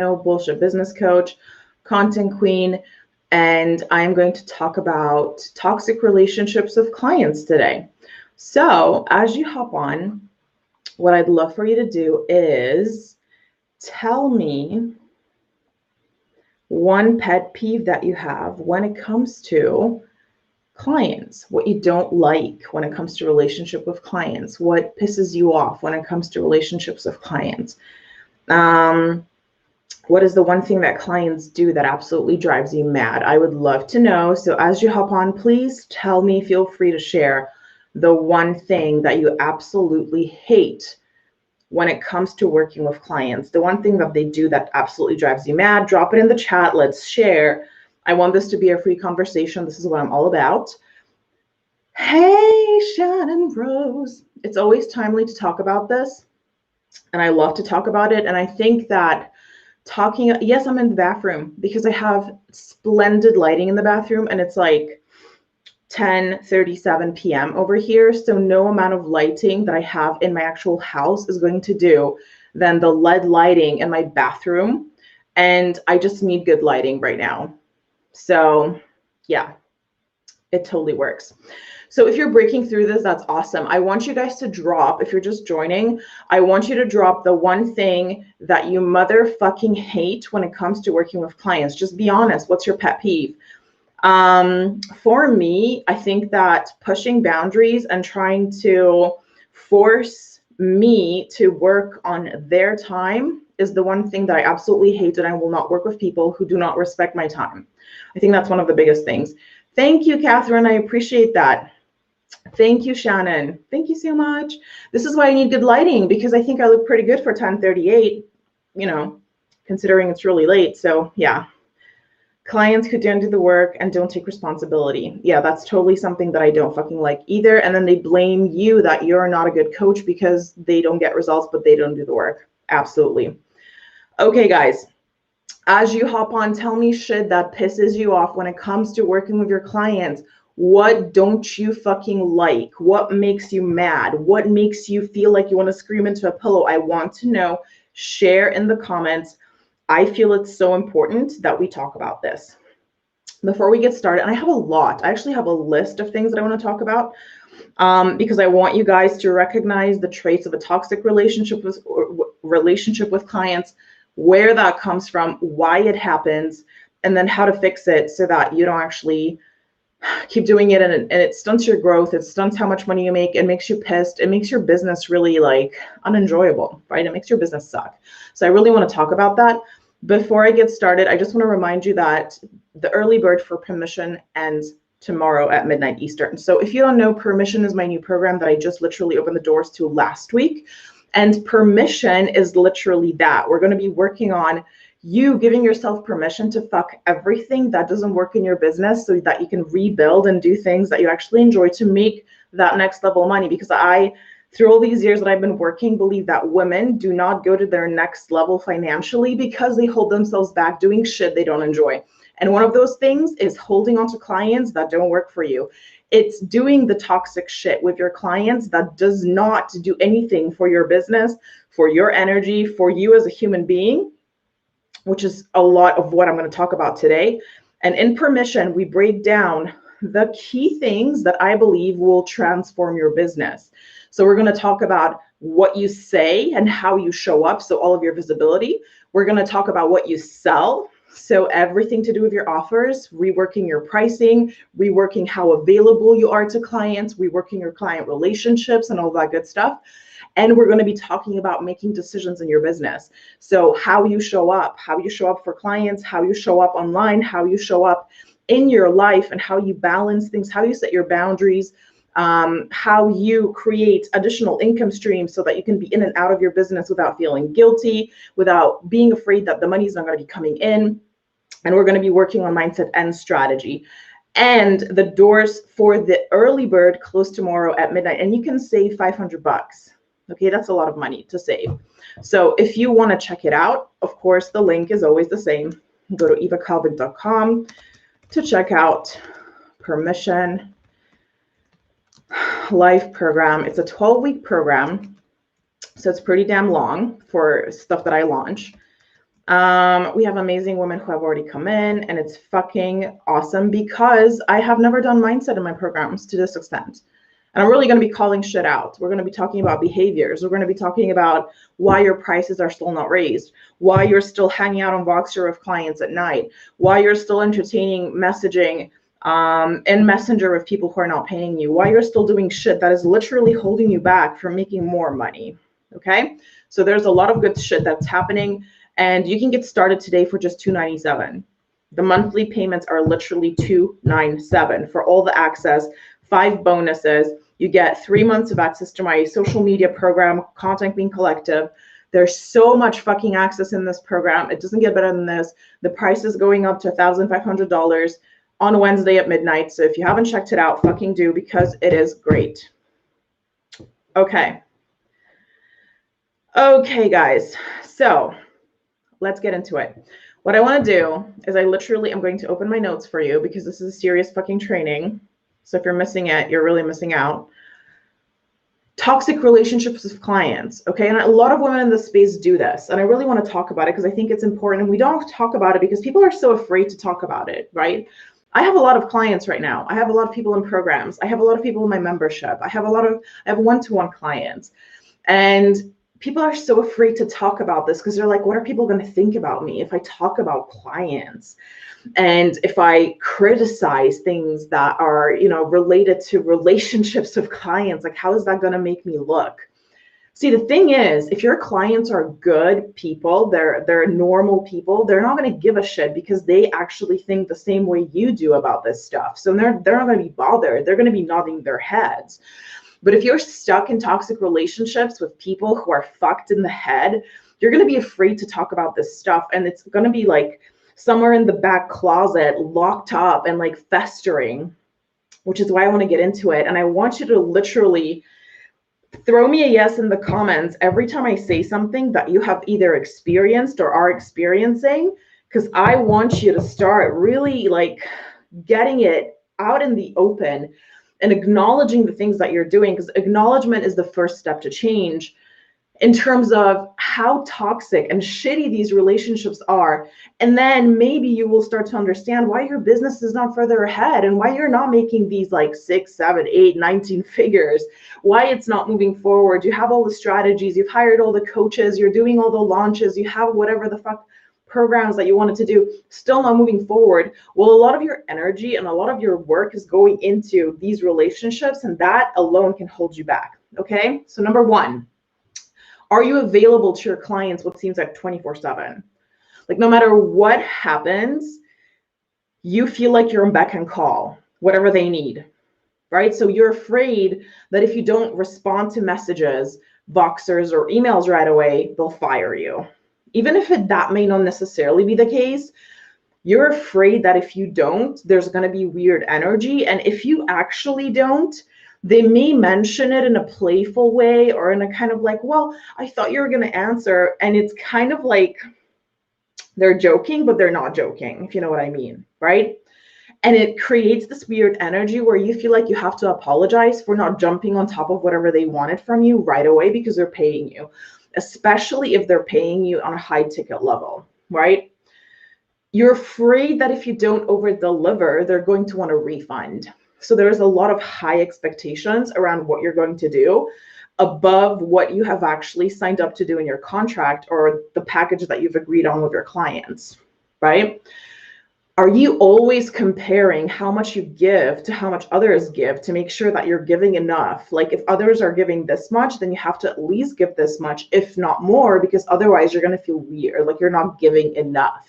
bullshit business coach, content queen, and I'm going to talk about toxic relationships with clients today. So as you hop on, what I'd love for you to do is tell me one pet peeve that you have when it comes to clients, what you don't like when it comes to relationship with clients, what pisses you off when it comes to relationships with clients. What is the one thing that clients do that absolutely drives you mad? I would love to know. So as you hop on, please tell me, feel free to share the one thing that you absolutely hate when it comes to working with clients, the one thing that they do that absolutely drives you mad. Drop it in the chat. Let's share. I want this to be a free conversation. This is what I'm all about. Hey, Shannon Rose. It's always timely to talk about this, and I love to talk about it. And I think that yes, I'm in the bathroom because I have splendid lighting in the bathroom, and it's like 10:37 p.m. over here. So no amount of lighting that I have in my actual house is going to do than the LED lighting in my bathroom. And I just need good lighting right now. So yeah, it totally works. So if you're breaking through this, that's awesome. I want you guys to drop, if you're just joining, I want you to drop the one thing that you motherfucking hate when it comes to working with clients. Just be honest. What's your pet peeve? For me, I think that pushing boundaries and trying to force me to work on their time is the one thing that I absolutely hate, and I will not work with people who do not respect my time. I think that's one of the biggest things. Thank you, Catherine. I appreciate that. Thank you, Shannon. Thank you so much. This is why I need good lighting, because I think I look pretty good for 10:38, considering it's really late. So yeah. Clients who don't do the work and don't take responsibility. Yeah, that's totally something that I don't fucking like either. And then they blame you that you're not a good coach because they don't get results, but they don't do the work. Absolutely. Okay, guys, as you hop on, tell me shit that pisses you off when it comes to working with your clients. What don't you fucking like? What makes you mad? What makes you feel like you want to scream into a pillow? I want to know. Share in the comments. I feel it's so important that we talk about this. Before we get started, and I have a lot. I actually have a list of things that I want to talk about because I want you guys to recognize the traits of a toxic relationship with clients, where that comes from, why it happens, and then how to fix it so that you don't actually keep doing it, and it stunts your growth. It stunts how much money you make. It makes you pissed. It makes your business really unenjoyable, right? It makes your business suck. So I really want to talk about that. Before I get started, I just want to remind you that the early bird for permission ends tomorrow at midnight Eastern. So if you don't know, permission is my new program that I just literally opened the doors to last week. And permission is literally that. We're going to be working on you giving yourself permission to fuck everything that doesn't work in your business so that you can rebuild and do things that you actually enjoy to make that next level money. Because I, through all these years that I've been working, believe that women do not go to their next level financially because they hold themselves back doing shit they don't enjoy. And one of those things is holding on to clients that don't work for you. It's doing the toxic shit with your clients that does not do anything for your business, for your energy, for you as a human being, which is a lot of what I'm going to talk about today. And in permission, we break down the key things that I believe will transform your business. So we're going to talk about what you say and how you show up, so all of your visibility. We're going to talk about what you sell, so everything to do with your offers, reworking your pricing, reworking how available you are to clients, reworking your client relationships and all that good stuff. And we're going to be talking about making decisions in your business. So how you show up for clients, how you show up online, how you show up in your life, and how you balance things, how you set your boundaries, how you create additional income streams so that you can be in and out of your business without feeling guilty, without being afraid that the money's not going to be coming in. And we're going to be working on mindset and strategy. And the doors for the early bird close tomorrow at midnight, and you can save $500. Okay, that's a lot of money to save. So if you want to check it out, of course, the link is always the same. Go to evacalvin.com to check out Permission Life program. It's a 12-week program, so it's pretty damn long for stuff that I launch. We have amazing women who have already come in, and it's fucking awesome because I have never done mindset in my programs to this extent. And I'm really going to be calling shit out. We're going to be talking about behaviors. We're going to be talking about why your prices are still not raised, why you're still hanging out on Voxer with clients at night, why you're still entertaining messaging in Messenger with people who are not paying you, why you're still doing shit that is literally holding you back from making more money. Okay? So there's a lot of good shit that's happening, and you can get started today for just $297. The monthly payments are literally $297 for all the access, 5 bonuses. You get 3 months of access to my social media program, Content Queen Collective. There's so much fucking access in this program. It doesn't get better than this. The price is going up to $1,500 on Wednesday at midnight. So if you haven't checked it out, fucking do, because it is great. Okay. Okay, guys. So let's get into it. What I want to do is I'm going to open my notes for you because this is a serious fucking training. So if you're missing it, you're really missing out. Toxic relationships with clients, okay? And a lot of women in this space do this. And I really want to talk about it because I think it's important. And we don't talk about it because people are so afraid to talk about it, right? I have a lot of clients right now. I have a lot of people in programs. I have a lot of people in my membership. I have one-to-one clients. And people are so afraid to talk about this because they're like, what are people going to think about me if I talk about clients? And if I criticize things that are, related to relationships with clients, like, how is that going to make me look? See, the thing is, if your clients are good people, they're normal people, they're not going to give a shit because they actually think the same way you do about this stuff. So they're not going to be bothered. They're going to be nodding their heads. But if you're stuck in toxic relationships with people who are fucked in the head, you're going to be afraid to talk about this stuff. And it's going to be like somewhere in the back closet, locked up and like festering, which is why I want to get into it. And I want you to literally throw me a yes in the comments every time I say something that you have either experienced or are experiencing, because I want you to start really like getting it out in the open and acknowledging the things that you're doing, because acknowledgement is the first step to change in terms of how toxic and shitty these relationships are. And then maybe you will start to understand why your business is not further ahead and why you're not making these like 6, 7, 8, 19 figures, why it's not moving forward. You have all the strategies, you've hired all the coaches, you're doing all the launches, you have whatever the fuck programs that you wanted to do, still not moving forward. Well, a lot of your energy and a lot of your work is going into these relationships, and that alone can hold you back. Okay, so number one, are you available to your clients what seems like 24/7? Like, no matter what happens, you feel like you're on beck and call, whatever they need, right? So you're afraid that if you don't respond to messages, Voxers, or emails right away, they'll fire you. Even if that may not necessarily be the case, you're afraid that if you don't, there's going to be weird energy. And if you actually don't, they may mention it in a playful way or in a kind of like, well, I thought you were going to answer. And it's kind of like they're joking, but they're not joking, if you know what I mean, right? And it creates this weird energy where you feel like you have to apologize for not jumping on top of whatever they wanted from you right away because they're paying you, especially if they're paying you on a high ticket level, right? You're afraid that if you don't over deliver, they're going to want a refund. So there's a lot of high expectations around what you're going to do above what you have actually signed up to do in your contract or the package that you've agreed on with your clients, right? Are you always comparing how much you give to how much others give to make sure that you're giving enough? Like, if others are giving this much, then you have to at least give this much, if not more, because otherwise you're going to feel weird, like you're not giving enough.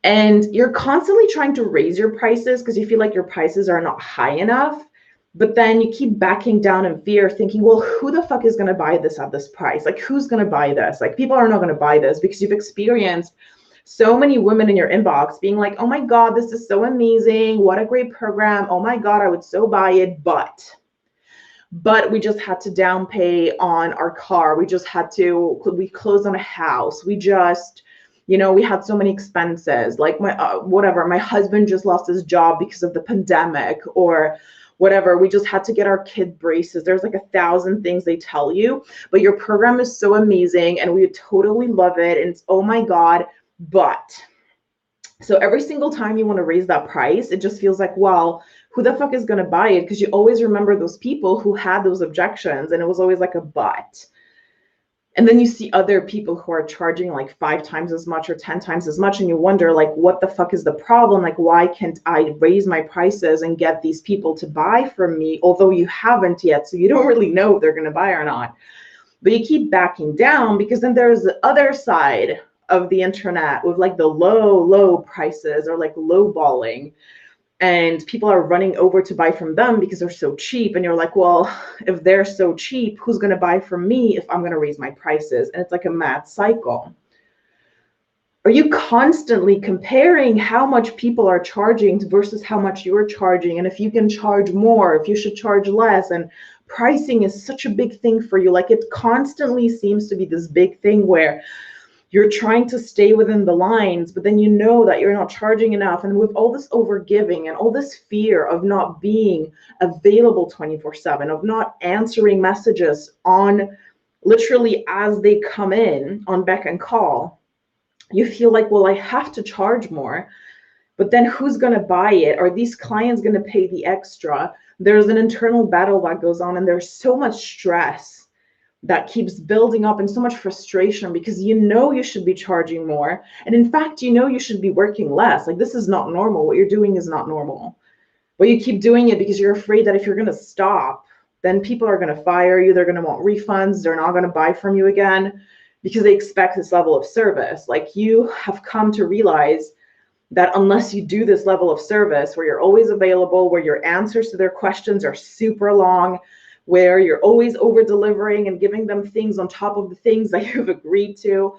And you're constantly trying to raise your prices because you feel like your prices are not high enough. But then you keep backing down in fear, thinking, well, who the fuck is going to buy this at this price? Like, who's going to buy this? Like, people are not going to buy this because you've experienced so many women in your inbox being like, oh my God, this is so amazing. What a great program. Oh my God, I would so buy it. But we just had to down pay on our car. We closed on a house. We just, we had so many expenses, like my husband just lost his job because of the pandemic, or whatever. We just had to get our kid braces. There's like 1,000 things they tell you, but your program is so amazing and we totally love it. And it's, oh my God, but. So every single time you want to raise that price, it just feels like, well, who the fuck is going to buy it? Because you always remember those people who had those objections and it was always like a but. And then you see other people who are charging like 5 times as much or 10 times as much. And you wonder, like, what the fuck is the problem? Like, why can't I raise my prices and get these people to buy from me? Although you haven't yet. So you don't really know if they're going to buy or not. But you keep backing down because then there's the other side of the internet with like the low prices or like low balling. And people are running over to buy from them because they're so cheap. And you're like, well, if they're so cheap, who's going to buy from me if I'm going to raise my prices? And it's like a mad cycle. Are you constantly comparing how much people are charging versus how much you're charging? And if you can charge more, if you should charge less. And pricing is such a big thing for you. Like, it constantly seems to be this big thing where you're trying to stay within the lines, but then you know that you're not charging enough. And with all this overgiving and all this fear of not being available 24/7, of not answering messages on literally as they come in on beck and call, you feel like, well, I have to charge more, but then who's going to buy it? Are these clients going to pay the extra? There's an internal battle that goes on, and there's so much stress that keeps building up and so much frustration because you know you should be charging more. And in fact, you know you should be working less. Like, this is not normal. What you're doing is not normal. But you keep doing it because you're afraid that if you're going to stop, then people are going to fire you. They're going to want refunds. They're not going to buy from you again because they expect this level of service. Like, you have come to realize that unless you do this level of service where you're always available, where your answers to their questions are super long, where you're always over delivering and giving them things on top of the things that you've agreed to,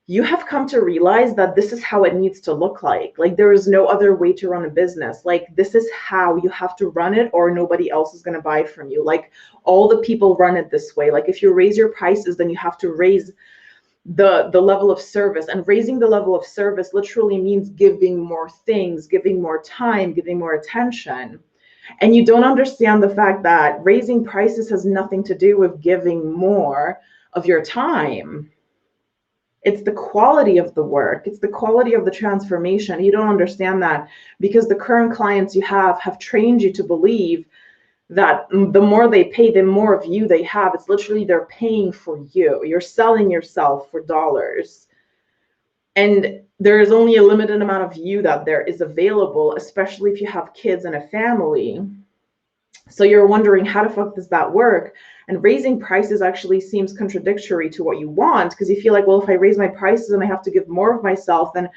you have come to realize that this is how it needs to look like. Like, there is no other way to run a business. Like, this is how you have to run it, or nobody else is going to buy from you. Like, all the people run it this way. Like, if you raise your prices, then you have to raise the level of service. And raising the level of service literally means giving more things, giving more time, giving more attention. And you don't understand the fact that raising prices has nothing to do with giving more of your time. It's the quality of the work. It's the quality of the transformation. You don't understand that because the current clients you have trained you to believe that the more they pay, the more of you they have. It's literally they're paying for you. You're selling yourself for dollars. And there is only a limited amount of you that there is available, especially if you have kids and a family. So you're wondering, how the fuck does that work? And raising prices actually seems contradictory to what you want, because you feel like, well, if I raise my prices and I have to give more of myself, then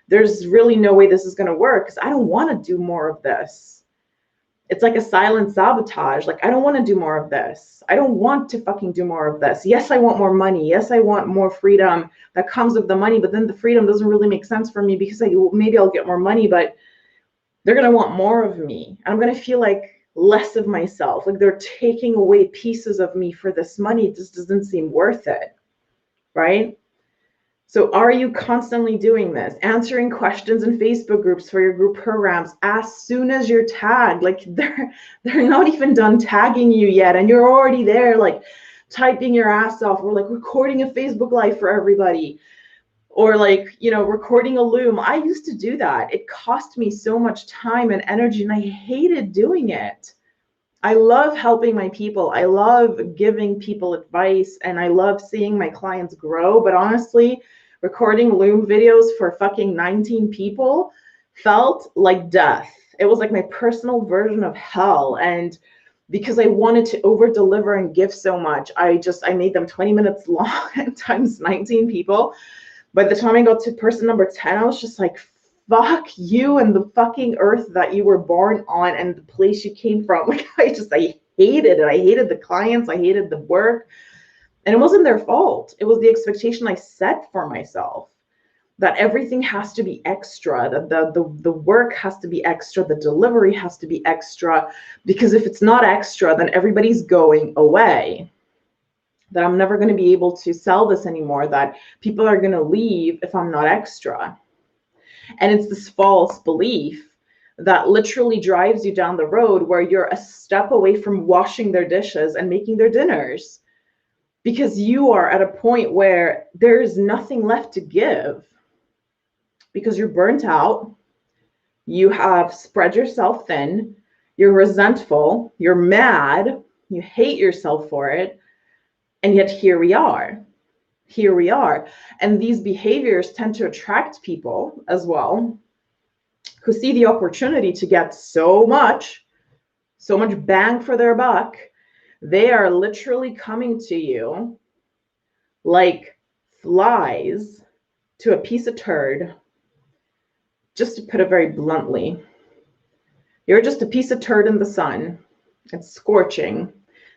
there's really no way this is going to work, because I don't want to do more of this. It's like a silent sabotage. Like, I don't want to do more of this. I don't want to fucking do more of this. Yes, I want more money. Yes, I want more freedom that comes with the money, but then the freedom doesn't really make sense for me because maybe I'll get more money, but they're going to want more of me. I'm going to feel like less of myself. Like, they're taking away pieces of me for this money. It just doesn't seem worth it, right? So are you constantly doing this? Answering questions in Facebook groups for your group programs as soon as you're tagged. Like, they're not even done tagging you yet, and you're already there, like, typing your ass off, or like recording a Facebook Live for everybody, or like, you know, recording a Loom. I used to do that. It cost me so much time and energy, and I hated doing it. I love helping my people. I love giving people advice, and I love seeing my clients grow. But honestly, recording Loom videos for fucking 19 people felt like death. It was like my personal version of hell. And because I wanted to over deliver and give so much, I made them 20 minutes long times 19 people. By the time I got to person number 10, I was just like, fuck you and the fucking earth that you were born on and the place you came from. Like, I hated it. I hated the clients. I hated the work. And it wasn't their fault. It was the expectation I set for myself, that everything has to be extra, that the work has to be extra, the delivery has to be extra, because if it's not extra, then everybody's going away. That I'm never going to be able to sell this anymore, that people are going to leave if I'm not extra. And it's this false belief that literally drives you down the road where you're a step away from washing their dishes and making their dinners, because you are at a point where there's nothing left to give because you're burnt out, you have spread yourself thin, you're resentful, you're mad, you hate yourself for it, and yet here we are. Here we are. And these behaviors tend to attract people as well who see the opportunity to get so much bang for their buck. They are literally coming to you like flies to a piece of turd. Just to put it very bluntly, you're just a piece of turd in the sun. It's scorching.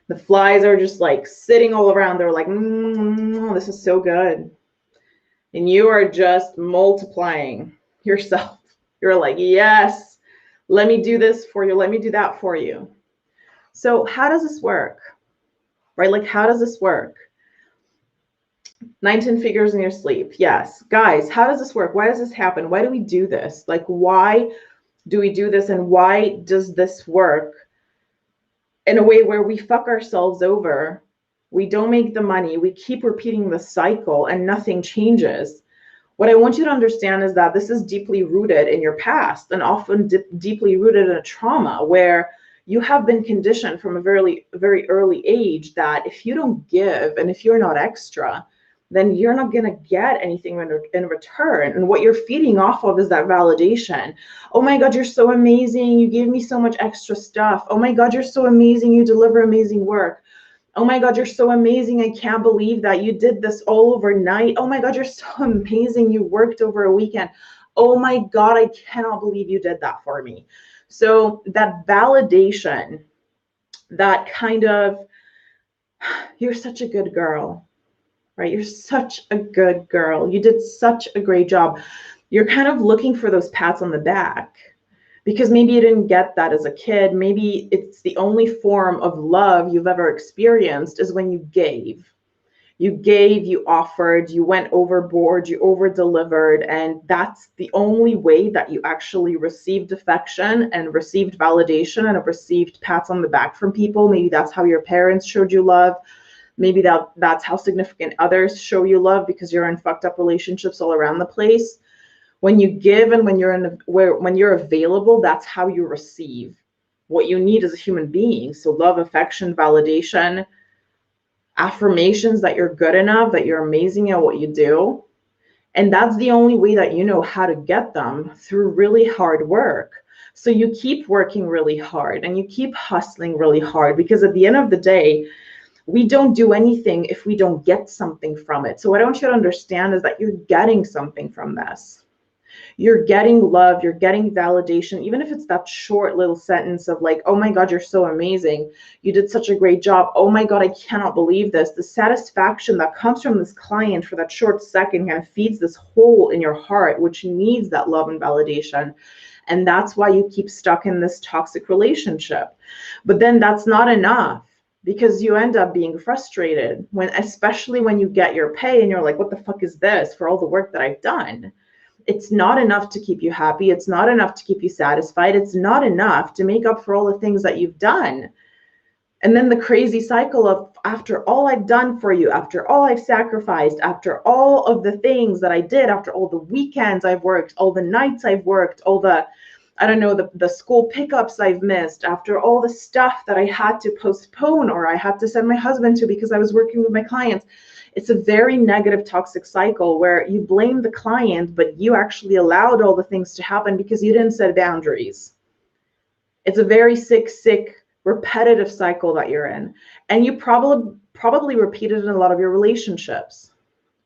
The flies are just like sitting all around. They're like, this is so good. And you are just multiplying yourself. You're like, yes, let me do this for you. Let me do that for you. So how does this work? Right? Like, how does this work? 19 figures in your sleep. Yes. Guys, how does this work? Why does this happen? Why do we do this? Like, why do we do this? And why does this work in a way where we fuck ourselves over? We don't make the money. We keep repeating the cycle and nothing changes. What I want you to understand is that this is deeply rooted in your past, and often deeply rooted in a trauma where you have been conditioned from a very, very early age that if you don't give and if you're not extra, then you're not going to get anything in return. And what you're feeding off of is that validation. Oh my God, you're so amazing. You gave me so much extra stuff. Oh my God, you're so amazing. You deliver amazing work. Oh my God, you're so amazing. I can't believe that you did this all overnight. Oh my God, you're so amazing. You worked over a weekend. Oh my God, I cannot believe you did that for me. So that validation, that kind of, you're such a good girl, right? You're such a good girl. You did such a great job. You're kind of looking for those pats on the back because maybe you didn't get that as a kid. Maybe it's the only form of love you've ever experienced is when you gave. You gave, you offered, you went overboard, you over-delivered, and that's the only way that you actually received affection and received validation and received pats on the back from people. Maybe that's how your parents showed you love. Maybe that's how significant others show you love because you're in fucked up relationships all around the place. When you give and when you're available, that's how you receive what you need as a human being. So love, affection, validation, affirmations that you're good enough, that you're amazing at what you do. And that's the only way that you know how to get them, through really hard work. So you keep working really hard and you keep hustling really hard, because at the end of the day, we don't do anything if we don't get something from it. So what I want you to understand is that you're getting something from this. You're getting love, you're getting validation, even if it's that short little sentence of like, oh my God, you're so amazing. You did such a great job. Oh my God, I cannot believe this. The satisfaction that comes from this client for that short second kind of feeds this hole in your heart, which needs that love and validation. And that's why you keep stuck in this toxic relationship. But then that's not enough, because you end up being frustrated especially when you get your pay and you're like, what the fuck is this for all the work that I've done? It's not enough to keep you happy. It's not enough to keep you satisfied. It's not enough to make up for all the things that you've done. And then the crazy cycle of, after all I've done for you, after all I've sacrificed, after all of the things that I did, after all the weekends I've worked, all the nights I've worked, all the, I don't know, the school pickups I've missed, after all the stuff that I had to postpone or I had to send my husband to because I was working with my clients. It's a very negative, toxic cycle where you blame the client, but you actually allowed all the things to happen because you didn't set boundaries. It's a very sick, repetitive cycle that you're in. And you probably repeat it in a lot of your relationships,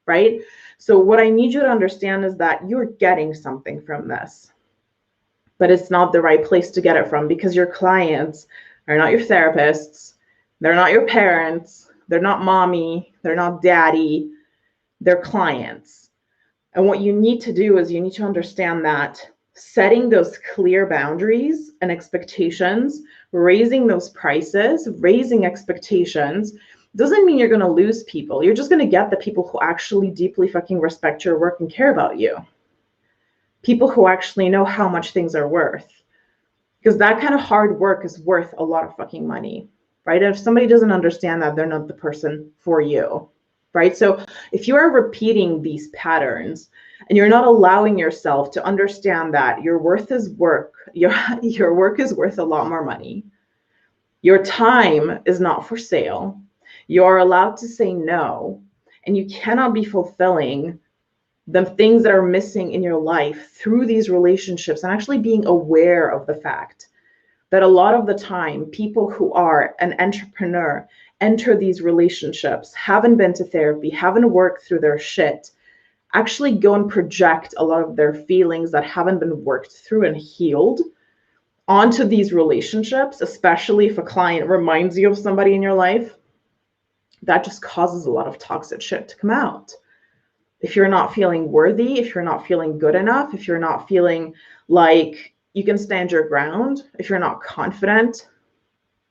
right? So what I need you to understand is that you're getting something from this, but it's not the right place to get it from, because your clients are not your therapists. They're not your parents. They're not mommy, they're not daddy, they're clients. And what you need to do is you need to understand that setting those clear boundaries and expectations, raising those prices, raising expectations, doesn't mean you're going to lose people. You're just going to get the people who actually deeply fucking respect your work and care about you. People who actually know how much things are worth. because that kind of hard work is worth a lot of fucking money, right? And if somebody doesn't understand that, they're not the person for you, right? So if you are repeating these patterns and you're not allowing yourself to understand that your worth is work, your work is worth a lot more money. Your time is not for sale. You're allowed to say no, and you cannot be fulfilling the things that are missing in your life through these relationships, and actually being aware of the fact that a lot of the time people who are an entrepreneur enter these relationships, haven't been to therapy, haven't worked through their shit, actually go and project a lot of their feelings that haven't been worked through and healed onto these relationships, especially if a client reminds you of somebody in your life. That just causes a lot of toxic shit to come out. If you're not feeling worthy, if you're not feeling good enough, if you're not feeling like you can stand your ground, if you're not confident,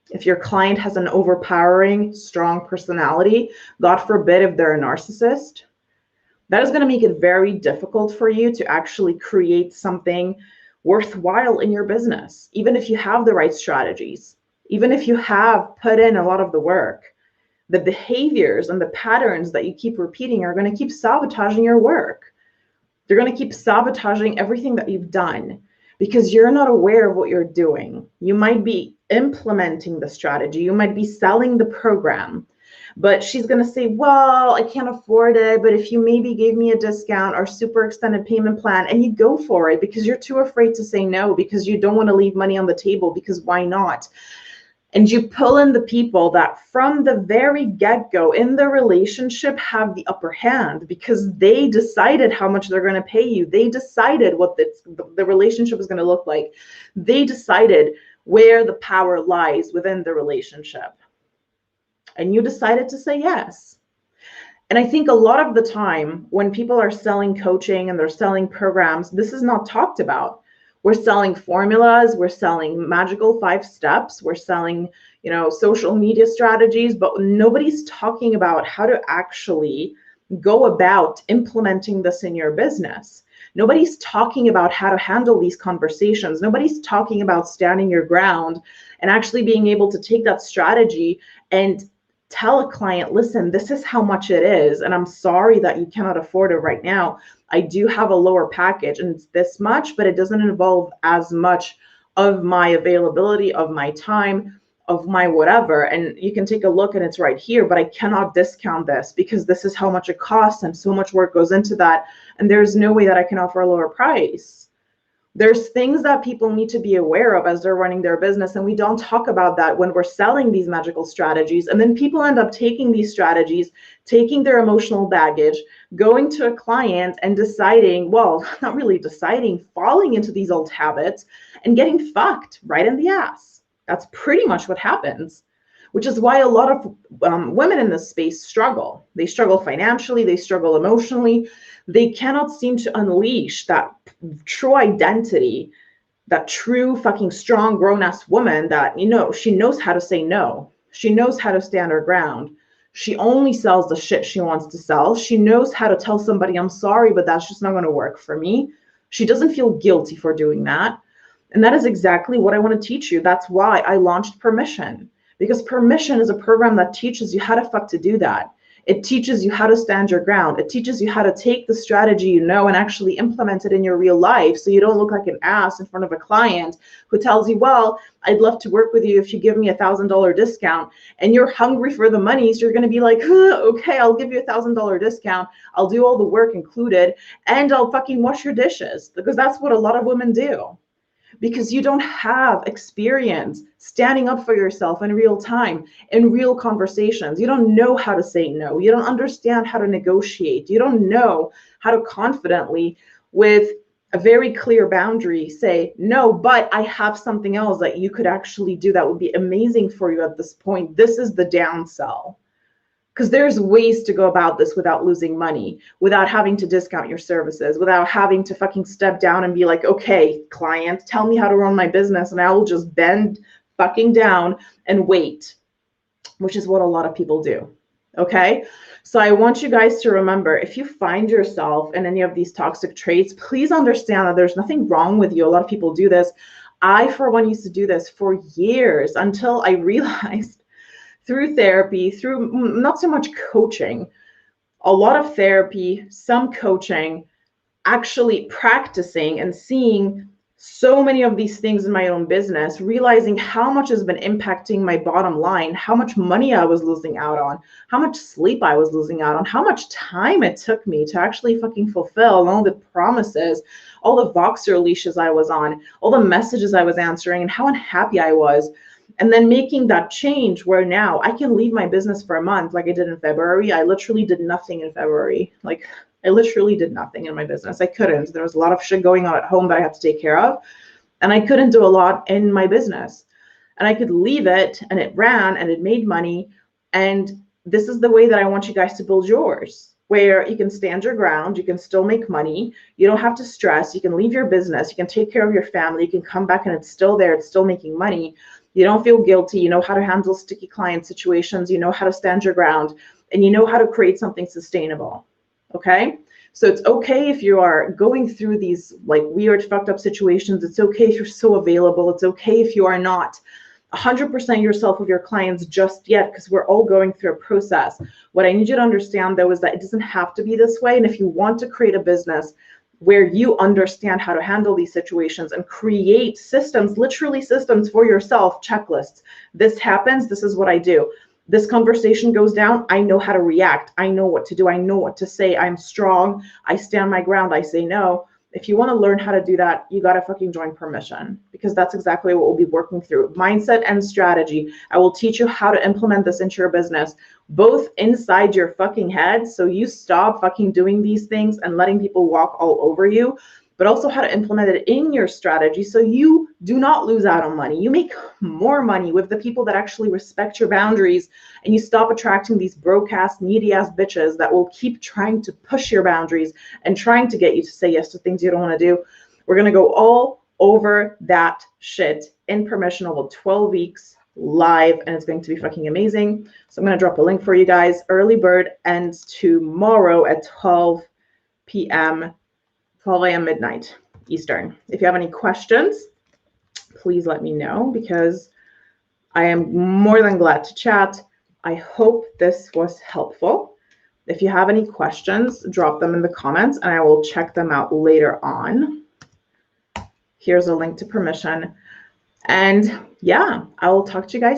if your client has an overpowering, strong personality, God forbid if they're a narcissist, that is going to make it very difficult for you to actually create something worthwhile in your business, even if you have the right strategies, even if you have put in a lot of the work. The behaviors and the patterns that you keep repeating are going to keep sabotaging your work. They're going to keep sabotaging everything that you've done because you're not aware of what you're doing. You might be implementing the strategy, you might be selling the program, but she's going to say, well, I can't afford it, but if you maybe gave me a discount or super extended payment plan, and you go for it because you're too afraid to say no, because you don't want to leave money on the table, because why not? And you pull in the people that from the very get-go in the relationship have the upper hand because they decided how much they're going to pay you. They decided what the relationship is going to look like. They decided where the power lies within the relationship. And you decided to say yes. And I think a lot of the time when people are selling coaching and they're selling programs, this is not talked about. We're selling formulas, we're selling magical 5 steps, we're selling, social media strategies, but nobody's talking about how to actually go about implementing this in your business. Nobody's talking about how to handle these conversations. Nobody's talking about standing your ground and actually being able to take that strategy and tell a client, listen, this is how much it is, and I'm sorry that you cannot afford it right now. I do have a lower package and it's this much, but it doesn't involve as much of my availability, of my time, of my whatever. And you can take a look and it's right here, but I cannot discount this because this is how much it costs and so much work goes into that. And there's no way that I can offer a lower price. There's things that people need to be aware of as they're running their business. And we don't talk about that when we're selling these magical strategies. And then people end up taking these strategies, taking their emotional baggage, going to a client and deciding, well, not really deciding, falling into these old habits and getting fucked right in the ass. That's pretty much what happens, which is why a lot of women in this space struggle. They struggle financially, they struggle emotionally. They cannot seem to unleash that true identity, that true fucking strong grown-ass woman that, she knows how to say no. She knows how to stand her ground. She only sells the shit she wants to sell. She knows how to tell somebody, I'm sorry, but that's just not going to work for me. She doesn't feel guilty for doing that. And that is exactly what I want to teach you. That's why I launched Permission, because Permission is a program that teaches you how to fuck to do that. It teaches you how to stand your ground. It teaches you how to take the strategy and actually implement it in your real life so you don't look like an ass in front of a client who tells you, well, I'd love to work with you if you give me $1,000 discount, and you're hungry for the money, so you're going to be like, okay, I'll give you $1,000 discount. I'll do all the work included, and I'll fucking wash your dishes, because that's what a lot of women do. Because you don't have experience standing up for yourself in real time, in real conversations. You don't know how to say no. You don't understand how to negotiate. You don't know how to confidently, with a very clear boundary, say, no, but I have something else that you could actually do that would be amazing for you at this point. This is the downsell. Because there's ways to go about this without losing money, without having to discount your services, without having to fucking step down and be like, okay, client, tell me how to run my business, and I will just bend fucking down and wait, which is what a lot of people do. Okay? So I want you guys to remember, if you find yourself in any of these toxic traits, please understand that there's nothing wrong with you. A lot of people do this. I, for one, used to do this for years until I realized through therapy, through not so much coaching, a lot of therapy, some coaching, actually practicing and seeing so many of these things in my own business, realizing how much has been impacting my bottom line, how much money I was losing out on, how much sleep I was losing out on, how much time it took me to actually fucking fulfill all the promises, all the Voxer leashes I was on, all the messages I was answering, and how unhappy I was. And then making that change where now I can leave my business for a month like I did in February. I literally did nothing in February. Like, I literally did nothing in my business. I couldn't. There was a lot of shit going on at home that I had to take care of. And I couldn't do a lot in my business. And I could leave it and it ran and it made money. And this is the way that I want you guys to build yours, where you can stand your ground, you can still make money, you don't have to stress, you can leave your business, you can take care of your family, you can come back and it's still there, it's still making money. You don't feel guilty, you know how to handle sticky client situations, you know how to stand your ground, and you know how to create something sustainable. Okay? So it's okay if you are going through these like weird, fucked up situations. It's okay if you're so available. It's okay if you are not 100% yourself with your clients just yet, because we're all going through a process. What I need you to understand, though, is that it doesn't have to be this way. And if you want to create a business where you understand how to handle these situations and create systems, literally systems for yourself, checklists. This happens, this is what I do. This conversation goes down, I know how to react. I know what to do. I know what to say. I'm strong. I stand my ground. I say no. If you want to learn how to do that, you got to fucking join Permission, because that's exactly what we'll be working through. Mindset and strategy. I will teach you how to implement this into your business, both inside your fucking head, so you stop fucking doing these things and letting people walk all over you, but also how to implement it in your strategy so you do not lose out on money. You make more money with the people that actually respect your boundaries, and you stop attracting these broke-ass, needy-ass bitches that will keep trying to push your boundaries and trying to get you to say yes to things you don't want to do. We're going to go all over that shit in Permission over 12 weeks live, and it's going to be fucking amazing. So I'm going to drop a link for you guys. Early bird ends tomorrow at 12 p.m. 12 a.m. midnight Eastern. If you have any questions, please let me know, because I am more than glad to chat. I hope this was helpful. If you have any questions, drop them in the comments and I will check them out later on. Here's a link to Permission. And yeah, I will talk to you guys